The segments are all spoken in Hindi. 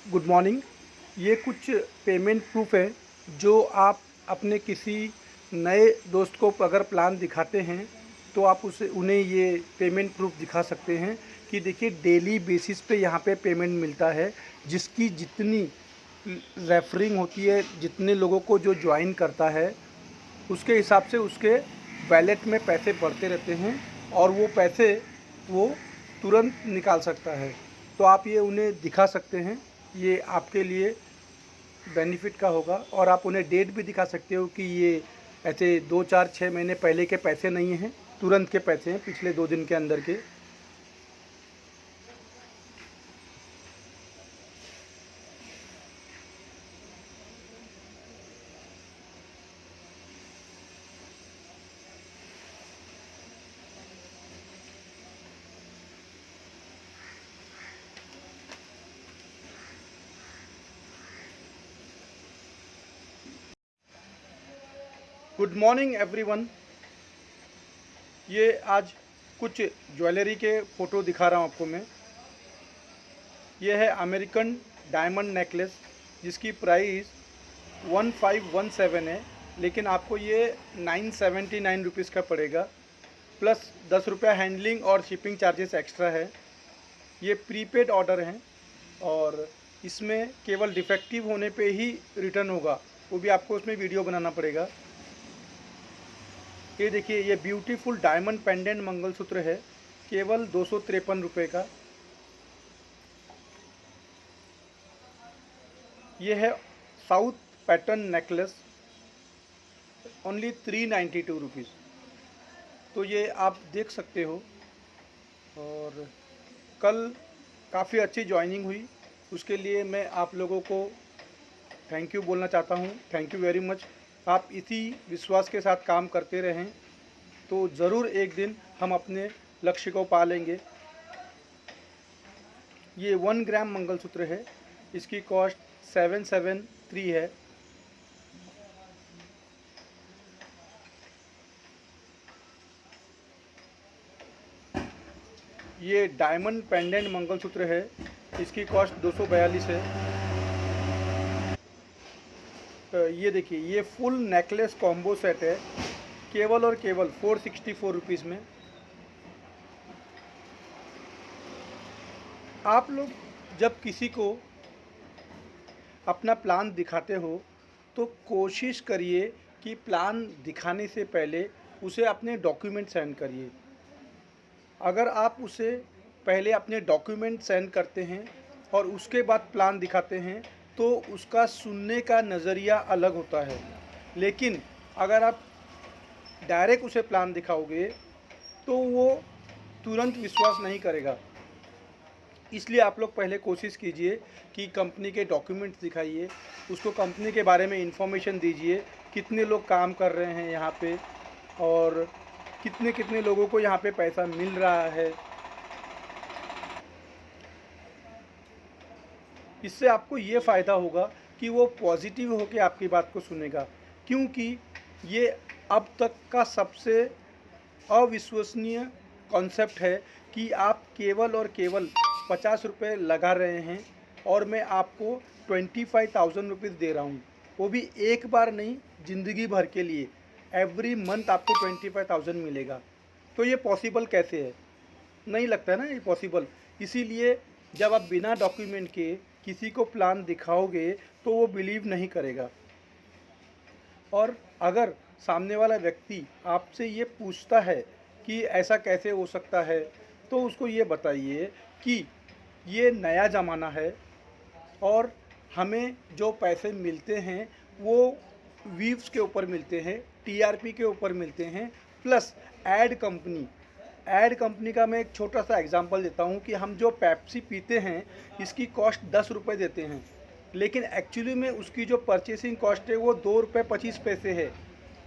Good morning. ये कुछ पेमेंट प्रूफ है जो आप अपने किसी नए दोस्त को अगर प्लान दिखाते हैं तो आप उसे उन्हें ये पेमेंट प्रूफ दिखा सकते हैं कि देखिए डेली बेसिस पे यहाँ पे पेमेंट मिलता है। जिसकी जितनी रेफरिंग होती है, जितने लोगों को जो ज्वाइन करता है, उसके हिसाब से उसके वैलेट में पैसे बढ़ते रहते हैं और वो पैसे वो तुरंत निकाल सकता है। तो आप ये उन्हें दिखा सकते हैं, ये आपके लिए बेनिफिट का होगा। और आप उन्हें डेट भी दिखा सकते हो कि ये ऐसे 2 4 6 महीने पहले के पैसे नहीं हैं, तुरंत के पैसे हैं, पिछले 2 दिन के अंदर के। Good morning everyone. ये आज कुछ ज्वेलरी के फ़ोटो दिखा रहा हूँ आपको मैं। ये है अमेरिकन डायमंड नेकलेस जिसकी प्राइस 1517 है, लेकिन आपको ये 979 रुपीज़ का पड़ेगा, प्लस 10 रुपया हैंडलिंग और शिपिंग चार्जेस एक्स्ट्रा है। ये प्रीपेड ऑर्डर हैं और इसमें केवल डिफेक्टिव होने पे ही रिटर्न होगा, वो भी आपको उसमें वीडियो बनाना पड़ेगा। ये देखिए, ये ब्यूटीफुल डायमंड पेंडेंट मंगलसूत्र है, केवल 253 रुपये का। ये है south pattern necklace, only 392 rupees. तो ये आप देख सकते हो। और कल काफ़ी अच्छी ज्वाइनिंग हुई, उसके लिए मैं आप लोगों को थैंक यू बोलना चाहता हूँ। Thank you very much. आप इसी विश्वास के साथ काम करते रहें तो ज़रूर एक दिन हम अपने लक्ष्य को पा लेंगे। ये 1 ग्राम मंगलसूत्र है, इसकी कॉस्ट 773 है। ये डायमंड पेंडेंट मंगलसूत्र है, इसकी कॉस्ट 242 है। ये देखिए, ये फुल नेकलेस कॉम्बो सेट है, केवल और केवल 464 रुपीज़ में। आप लोग जब किसी को अपना प्लान दिखाते हो तो कोशिश करिए कि प्लान दिखाने से पहले उसे अपने डॉक्यूमेंट सेंड करिए। अगर आप उसे पहले अपने डॉक्यूमेंट सेंड करते हैं और उसके बाद प्लान दिखाते हैं तो उसका सुनने का नज़रिया अलग होता है। लेकिन अगर आप डायरेक्ट उसे प्लान दिखाओगे तो वो तुरंत विश्वास नहीं करेगा। इसलिए आप लोग पहले कोशिश कीजिए कि कंपनी के डॉक्यूमेंट्स दिखाइए, उसको कंपनी के बारे में इंफॉर्मेशन दीजिए, कितने लोग काम कर रहे हैं यहाँ पे और कितने कितने लोगों को यहाँ पे पैसा मिल रहा है। इससे आपको ये फ़ायदा होगा कि वो पॉजिटिव होकर आपकी बात को सुनेगा, क्योंकि ये अब तक का सबसे अविश्वसनीय कॉन्सेप्ट है कि आप केवल और केवल 50 रुपये लगा रहे हैं और मैं आपको 25,000 रुपीज़ दे रहा हूँ, वो भी एक बार नहीं, ज़िंदगी भर के लिए। एवरी मंथ आपको 25,000 मिलेगा। तो ये पॉसिबल कैसे है? नहीं लगता है ना ये पॉसिबल। इसीलिए जब आप बिना डॉक्यूमेंट के किसी को प्लान दिखाओगे तो वो बिलीव नहीं करेगा। और अगर सामने वाला व्यक्ति आपसे ये पूछता है कि ऐसा कैसे हो सकता है, तो उसको ये बताइए कि ये नया ज़माना है और हमें जो पैसे मिलते हैं वो व्यूज़ के ऊपर मिलते हैं, टीआरपी के ऊपर मिलते हैं, प्लस ऐड कंपनी का मैं एक छोटा सा एग्जांपल देता हूँ कि हम जो पेप्सी पीते हैं इसकी कॉस्ट 10 रुपये देते हैं, लेकिन एक्चुअली में उसकी जो परचेसिंग कॉस्ट है वो 2 रुपये 25 पैसे है।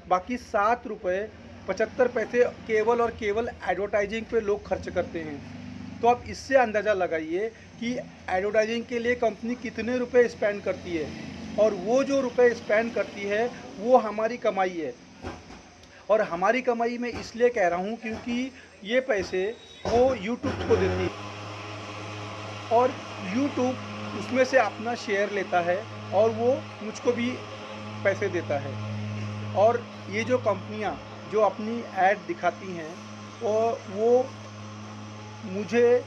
बाकी 7 रुपये 75 पैसे केवल और केवल एडवर्टाइजिंग पे लोग खर्च करते हैं। तो आप इससे अंदाज़ा लगाइए कि एडवर्टाइजिंग के लिए कंपनी कितने रुपए स्पेंड करती है, और वो जो रुपए स्पेंड करती है वो हमारी कमाई है। और हमारी कमाई मैं इसलिए कह रहा हूँ क्योंकि ये पैसे वो यूट्यूब को देती है और यूट्यूब उसमें से अपना शेयर लेता है और वो मुझको भी पैसे देता है। और ये जो कंपनियां जो अपनी ऐड दिखाती हैं वो मुझे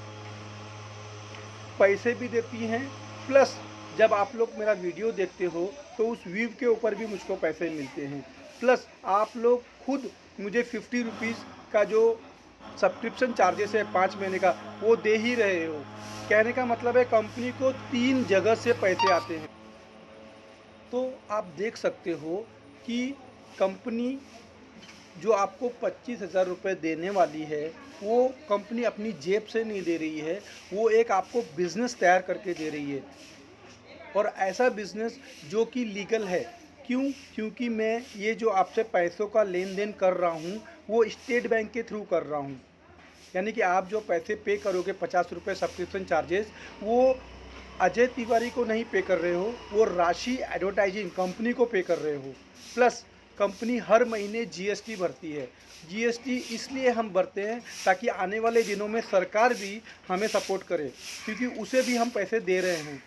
पैसे भी देती हैं, प्लस जब आप लोग मेरा वीडियो देखते हो तो उस व्यू के ऊपर भी मुझको पैसे मिलते हैं। प्लस आप लोग खुद मुझे 50 रुपीज़ का जो सब्सक्रिप्शन चार्जेस है 5 महीने का वो दे ही रहे हो। कहने का मतलब है कंपनी को 3 जगह से पैसे आते हैं। तो आप देख सकते हो कि कंपनी जो आपको 25,000 रुपये देने वाली है वो कंपनी अपनी जेब से नहीं दे रही है, वो एक आपको बिज़नेस तैयार करके दे रही है। और ऐसा बिज़नेस जो कि लीगल है। क्यों? क्योंकि मैं ये जो आपसे पैसों का लेन देन कर रहा हूँ वो स्टेट बैंक के थ्रू कर रहा हूँ। यानी कि आप जो पैसे पे करोगे 50 रुपये सब्सक्रिप्शन चार्जेस, वो अजय तिवारी को नहीं पे कर रहे हो, वो राशि एडवर्टाइजिंग कंपनी को पे कर रहे हो। प्लस कंपनी हर महीने जीएसटी भरती है। जीएसटी इसलिए हम भरते हैं ताकि आने वाले दिनों में सरकार भी हमें सपोर्ट करे, क्योंकि उसे भी हम पैसे दे रहे हैं।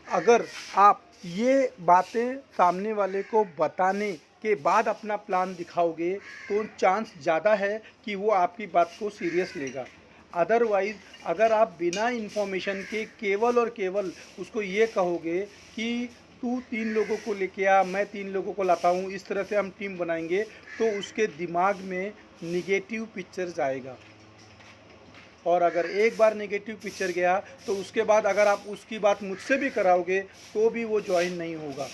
अगर आप ये बातें सामने वाले को बताने के बाद अपना प्लान दिखाओगे तो चांस ज़्यादा है कि वो आपकी बात को सीरियस लेगा। अदरवाइज़ अगर आप बिना इन्फॉर्मेशन के केवल और केवल उसको ये कहोगे कि तू 3 लोगों को लेके आ, मैं 3 लोगों को लाता हूँ, इस तरह से हम टीम बनाएंगे, तो उसके दिमाग में निगेटिव पिक्चर्स आएगा। और अगर एक बार नेगेटिव पिक्चर गया तो उसके बाद अगर आप उसकी बात मुझसे भी कराओगे तो भी वो ज्वाइन नहीं होगा।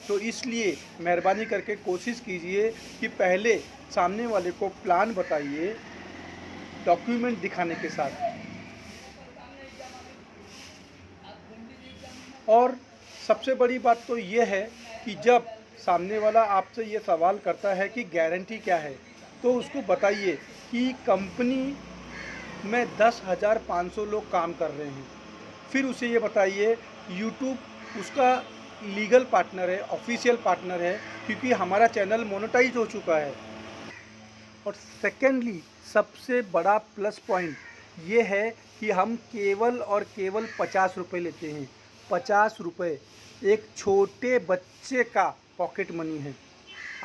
तो इसलिए मेहरबानी करके कोशिश कीजिए कि पहले सामने वाले को प्लान बताइए डॉक्यूमेंट दिखाने के साथ। और सबसे बड़ी बात तो ये है कि जब सामने वाला आपसे ये सवाल करता है कि गारंटी क्या है, तो उसको बताइए कि कंपनी में 10,500 लोग काम कर रहे हैं। फिर उसे ये बताइए यूट्यूब उसका लीगल पार्टनर है, ऑफिशियल पार्टनर है, क्योंकि हमारा चैनल मोनेटाइज हो चुका है। और सेकेंडली सबसे बड़ा प्लस पॉइंट ये है कि हम केवल और केवल 50 रुपये लेते हैं। 50 रुपये एक छोटे बच्चे का पॉकेट मनी है।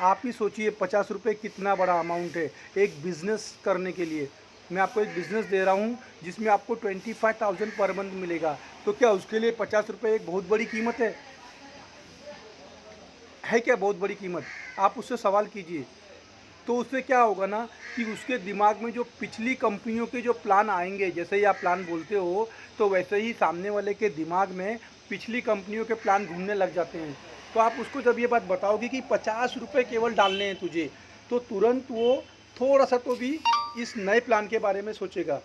आप ही सोचिए 50 रुपये कितना बड़ा अमाउंट है एक बिज़नेस करने के लिए। मैं आपको एक बिज़नेस दे रहा हूँ जिसमें आपको 25,000 पर मंथ मिलेगा, तो क्या उसके लिए 50 रुपये एक बहुत बड़ी कीमत है? क्या बहुत बड़ी कीमत? आप उससे सवाल कीजिए। तो उससे क्या होगा ना कि उसके दिमाग में जो पिछली कंपनियों के जो प्लान आएंगे, जैसे ही आप प्लान बोलते हो तो वैसे ही सामने वाले के दिमाग में पिछली कंपनियों के प्लान घूमने लग जाते हैं। तो आप उसको जब ये बात बताओगे कि 50 रुपये केवल डालने हैं तुझे, तो तुरंत वो थोड़ा सा तो भी इस नए प्लान के बारे में सोचेगा।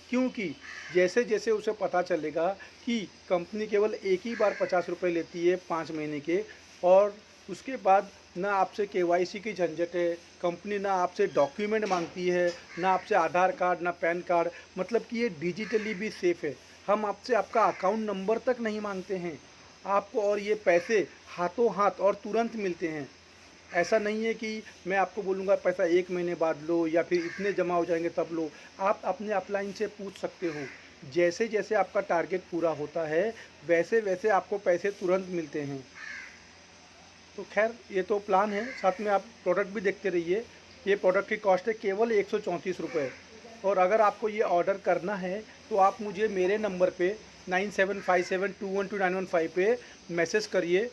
क्योंकि जैसे जैसे उसे पता चलेगा कि कंपनी केवल एक ही बार 50 रुपये लेती है 5 महीने के, और उसके बाद ना आपसे केवाईसी की झंझट है, कंपनी ना आपसे डॉक्यूमेंट मांगती है, ना आपसे आधार कार्ड, ना पैन कार्ड, मतलब कि ये डिजिटली भी सेफ़ है। हम आपसे आपका अकाउंट नंबर तक नहीं मांगते हैं आपको, और ये पैसे हाथों हाथ और तुरंत मिलते हैं। ऐसा नहीं है कि मैं आपको बोलूँगा पैसा 1 महीने बाद लो या फिर इतने जमा हो जाएंगे तब लो। आप अपने अपलाइन से पूछ सकते हो। जैसे जैसे आपका टारगेट पूरा होता है वैसे वैसे आपको पैसे तुरंत मिलते हैं। तो खैर ये तो प्लान है, साथ में आप प्रोडक्ट भी देखते रहिए। ये प्रोडक्ट की कॉस्ट है केवल 134 रुपये। और अगर आपको ये ऑर्डर करना है तो आप मुझे मेरे नंबर पे 9757212915 पे मैसेज करिए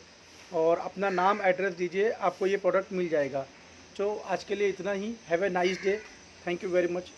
और अपना नाम एड्रेस दीजिए, आपको ये प्रोडक्ट मिल जाएगा। तो आज के लिए इतना ही। Have a nice day. Thank you very much.